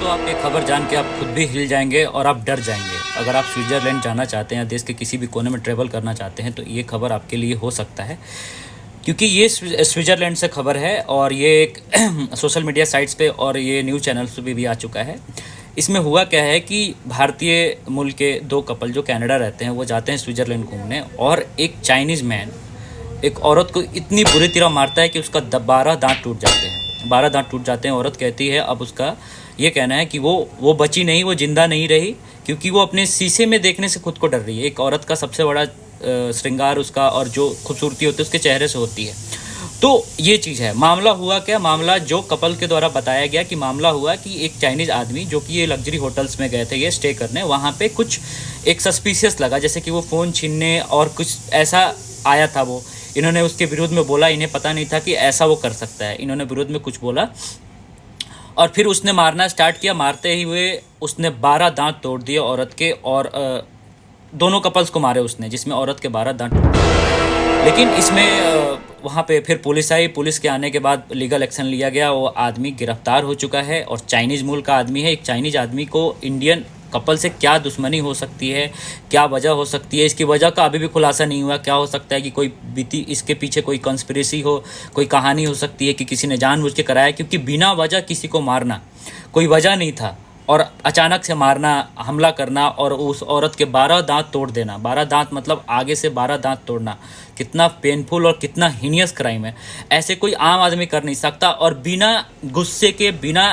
दोस्तों, आप ये खबर जान के आप खुद भी हिल जाएंगे और आप डर जाएंगे। अगर आप स्विट्ज़रलैंड जाना चाहते हैं या देश के किसी भी कोने में ट्रैवल करना चाहते हैं तो ये खबर आपके लिए हो सकता है, क्योंकि ये स्विट्ज़रलैंड से खबर है और ये एक सोशल मीडिया साइट्स पे और ये न्यूज़ चैनल्स पे भी आ चुका है। इसमें हुआ क्या है कि भारतीय मूल के दो कपल जो कनाडा रहते हैं वो जाते हैं स्विट्ज़रलैंड घूमने, और एक चाइनीज़ मैन एक औरत को इतनी बुरी तरह मारता है कि उसका 12 दांत टूट जाते हैं। 12 दांत टूट जाते हैं। औरत कहती है, अब उसका ये कहना है कि वो बची नहीं, वो जिंदा नहीं रही, क्योंकि वो अपने शीशे में देखने से खुद को डर रही है। एक औरत का सबसे बड़ा श्रृंगार उसका और जो खूबसूरती होती है उसके चेहरे से होती है। तो ये चीज़ है। मामला हुआ क्या? मामला जो कपल के द्वारा बताया गया कि मामला हुआ कि एक चाइनीज़ आदमी जो कि ये लग्जरी होटल्स में गए थे ये स्टे करने, वहाँ पे कुछ एक सस्पिशियस लगा, जैसे कि वो फ़ोन छीनने और कुछ ऐसा आया था। वो इन्होंने उसके विरोध में बोला, इन्हें पता नहीं था कि ऐसा वो कर सकता है। इन्होंने विरोध में कुछ बोला और फिर उसने मारना स्टार्ट किया। मारते ही हुए उसने 12 दांत तोड़ दिए औरत के, और दोनों कपल्स को मारे उसने, जिसमें औरत के 12 दांत टूटे। लेकिन इसमें वहाँ पे फिर पुलिस आई। पुलिस के आने के बाद लीगल एक्शन लिया गया। वो आदमी गिरफ्तार हो चुका है और चाइनीज़ मूल का आदमी है। एक चाइनीज़ आदमी को इंडियन कपल से क्या दुश्मनी हो सकती है, क्या वजह हो सकती है, इसकी वजह का अभी भी खुलासा नहीं हुआ। क्या हो सकता है कि कोई बीती इसके पीछे कोई कंस्पिरेसी हो, कोई कहानी हो सकती है कि किसी ने जानबूझ के कराया, क्योंकि बिना वजह किसी को मारना, कोई वजह नहीं था और अचानक से मारना, हमला करना और उस औरत के 12 दांत तोड़ देना। 12 दांत मतलब आगे से 12 दांत तोड़ना कितना पेनफुल और कितना हीनियस क्राइम है। ऐसे कोई आम आदमी कर नहीं सकता, और बिना गुस्से के, बिना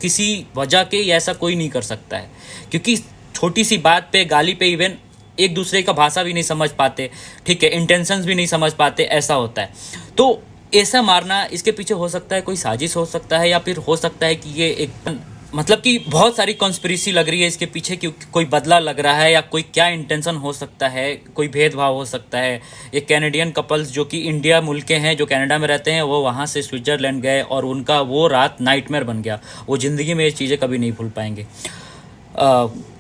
किसी वजह के ऐसा कोई नहीं कर सकता है, क्योंकि छोटी सी बात पे, गाली पे, इवन एक दूसरे का भाषा भी नहीं समझ पाते, ठीक है, इंटेंशंस भी नहीं समझ पाते, ऐसा होता है। तो ऐसा मारना, इसके पीछे हो सकता है कोई साजिश हो सकता है, या फिर हो सकता है कि ये एक मतलब कि बहुत सारी कॉन्स्पिरेसी लग रही है इसके पीछे, क्योंकि कोई बदला लग रहा है या कोई क्या इंटेंशन हो सकता है, कोई भेदभाव हो सकता है। ये कैनेडियन कपल्स जो कि इंडिया मुल्क के हैं, जो कनाडा में रहते हैं, वो वहाँ से स्विट्ज़रलैंड गए और उनका वो रात नाइटमेयर बन गया। वो ज़िंदगी में ये चीज़ें कभी नहीं भूल पाएंगे।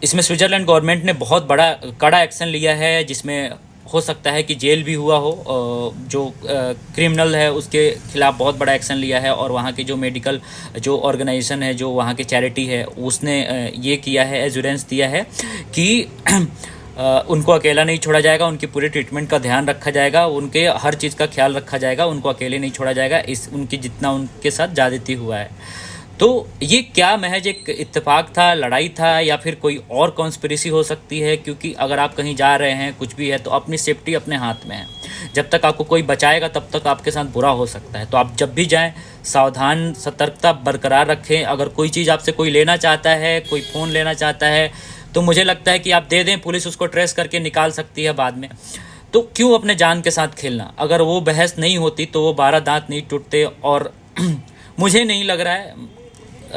इसमें स्विट्ज़रलैंड गवर्नमेंट ने बहुत बड़ा कड़ा एक्शन लिया है, जिसमें हो सकता है कि जेल भी हुआ हो। जो क्रिमिनल है उसके खिलाफ बहुत बड़ा एक्शन लिया है, और वहाँ के जो मेडिकल जो ऑर्गेनाइजेशन है, जो वहाँ की चैरिटी है, उसने ये किया है, एश्योरेंस दिया है कि उनको अकेला नहीं छोड़ा जाएगा, उनकी पूरी ट्रीटमेंट का ध्यान रखा जाएगा, उनके हर चीज़ का ख्याल रखा जाएगा, उनको अकेले नहीं छोड़ा जाएगा, उनकी जितना उनके साथ ज़्यादती हुआ है। तो ये क्या महज एक इत्तेफाक था, लड़ाई था, या फिर कोई और कॉन्स्पिरेसी हो सकती है? क्योंकि अगर आप कहीं जा रहे हैं, कुछ भी है, तो अपनी सेफ्टी अपने हाथ में है। जब तक आपको कोई बचाएगा तब तक आपके साथ बुरा हो सकता है। तो आप जब भी जाएं, सावधान, सतर्कता बरकरार रखें। अगर कोई चीज़ आपसे कोई लेना चाहता है, कोई फ़ोन लेना चाहता है, तो मुझे लगता है कि आप दे दें, पुलिस उसको ट्रेस करके निकाल सकती है बाद में। तो क्यों अपने जान के साथ खेलना? अगर वो बहस नहीं होती तो वो 12 दांत नहीं टूटते। और मुझे नहीं लग रहा है,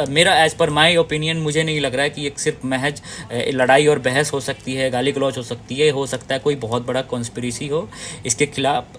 मेरा एज पर माई ओपिनियन, मुझे नहीं लग रहा है कि एक सिर्फ महज लड़ाई और बहस हो सकती है, गाली गलौज हो सकती है। हो सकता है कोई बहुत बड़ा कॉन्स्पिरेसी हो इसके खिलाफ।